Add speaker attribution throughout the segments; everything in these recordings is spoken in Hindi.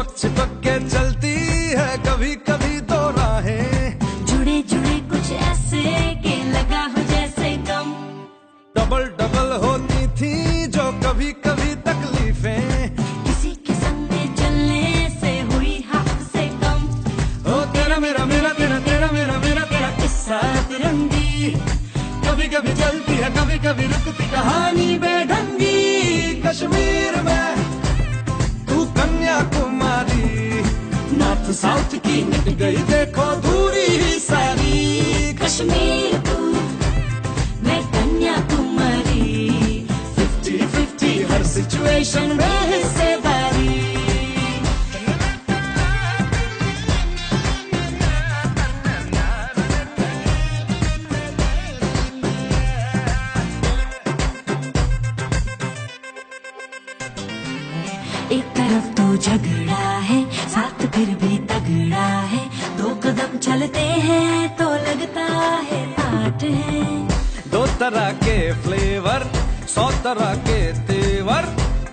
Speaker 1: चिपक चिपक के चलती है कभी कभी दो राहें,
Speaker 2: जुड़े जुड़े कुछ ऐसे के लगा हो जैसे गम।
Speaker 1: डबल डबल होती थी जो कभी कभी तकलीफें,
Speaker 2: किसी के संग में चलने से हुई हद से कम।
Speaker 1: ओ तेरा मेरा मेरा तेरा तेरा मेरा मेरा तेरा किस्सा तिरंगी, कभी कभी चलती है कभी कभी रुकती कहानी बेढंगी। कश्मीर में तू कन्याकुमारी, नॉर्थ साउथ की मिट गई देखो दूरी ही सारी।
Speaker 2: कश्मीर तू मैं कन्याकुमारी,
Speaker 1: 50-50 हर सिचुएशन में हिस्सेदारी।
Speaker 2: एक तरफ तो झगड़ा है साथ फिर भी तगड़ा है, दो कदम चलते हैं तो लगता है पाठ है।
Speaker 1: दो तरह के फ्लेवर 100 तरह के तेवर,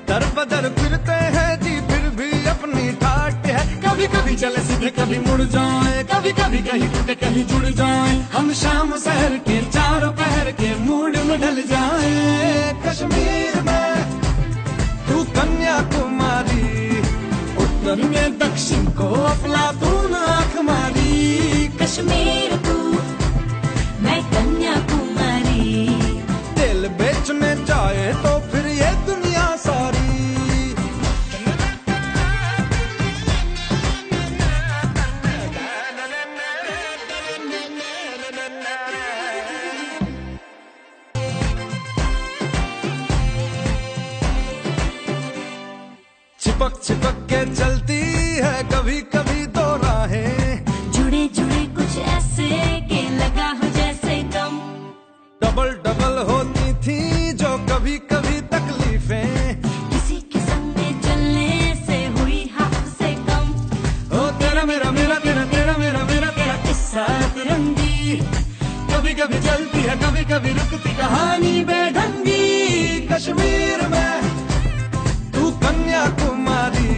Speaker 1: दर बदर फिरते हैं जी फिर भी अपनी ठाट है। कभी कभी चले सीधे कभी मुड़ जाए, कभी कभी कहीं टूटे कहीं जुड़ जाए, हम शाम शहर के चारों पहर के मूड में ढल जाए। कश्मीर में तू कन्याकुमारी, उत्तर में दक्षिण को अफलातून आंख मारी।
Speaker 2: कश्मीर तू मैं कन्याकुमारी,
Speaker 1: दिल बेचने जाए तो फिर ये दुनिया सारी। चिपक चिपक के चलती है कभी कभी दो राहें,
Speaker 2: जुड़े जुड़े कुछ ऐसे के लगा हो जैसे गम।
Speaker 1: डबल डबल होती थी जो कभी कभी तकलीफें,
Speaker 2: किसी के संग में चलने से हुई हद से कम।
Speaker 1: ओ तेरा मेरा मेरा तेरा तेरा मेरा मेरा तेरा किस्सा तिरंगी, कभी कभी चलती है कभी कभी रुकती कहानी बेढंगी। कश्मीर में तू कन्याकुमारी,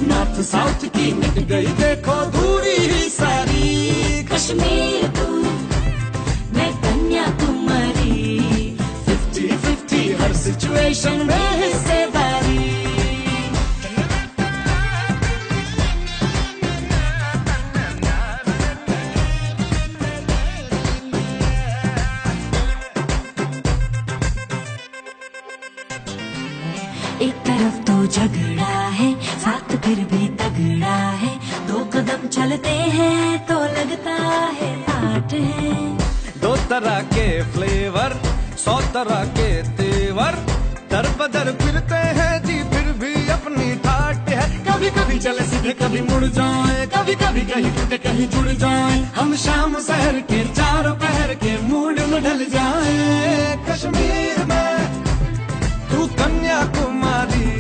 Speaker 1: नॉर्थ साउथ की मिट गई देखो दूरी ही सारी।
Speaker 2: कश्मीर तू मैं कन्याकुमारी,
Speaker 1: 50-50 हर सिचुएशन में हिस्सेदारी।
Speaker 2: एक तरफ तो झगड़ा है साथ फिर भी तगड़ा है, दो कदम चलते हैं तो लगता है पाठ है।
Speaker 1: दो तरह के फ्लेवर 100 तरह के तेवर, दर बदर फिरते हैं जी फिर भी अपनी ठाट है। कभी कभी चले सीधे कभी मुड़ जाए, कभी कभी कहीं टूटे कहीं जुड़ जाए, हम शाम शहर के चारों पहर के मूड में ढल जाए। कश्मीर में तू कन्याकुमारी,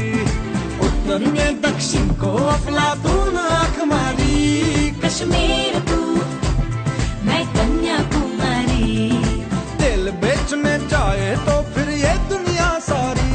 Speaker 1: उत्तर में दक्षिण को अफलातून आंख मारी।
Speaker 2: कश्मीर तू मैं कन्याकुमारी,
Speaker 1: दिल बेचने जाए तो फिर ये दुनिया सारी।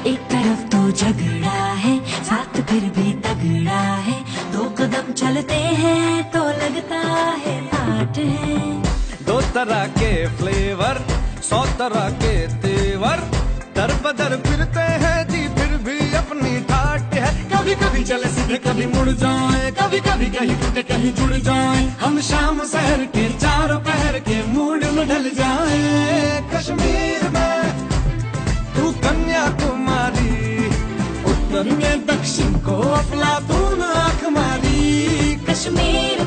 Speaker 2: एक तरफ तो झगड़ा है साथ फिर भी तगड़ा है, दो कदम चलते हैं तो लगता है पाठ है।
Speaker 1: दो तरह के फ्लेवर 100 तरह के तेवर, दर बदर फिरते हैं जी फिर भी अपनी ठाट है। कभी कभी चले सीधे कभी मुड़ जाए, कभी कभी कहीं टूटे कहीं जुड़ जाए, हम शाम शहर के चारों पहर के मूड में ढल जाए। कश्मीर में तू कन्याकुमारी, उत्तर में दक्षिण को अफलातून आंख मारी।
Speaker 2: कश्मीर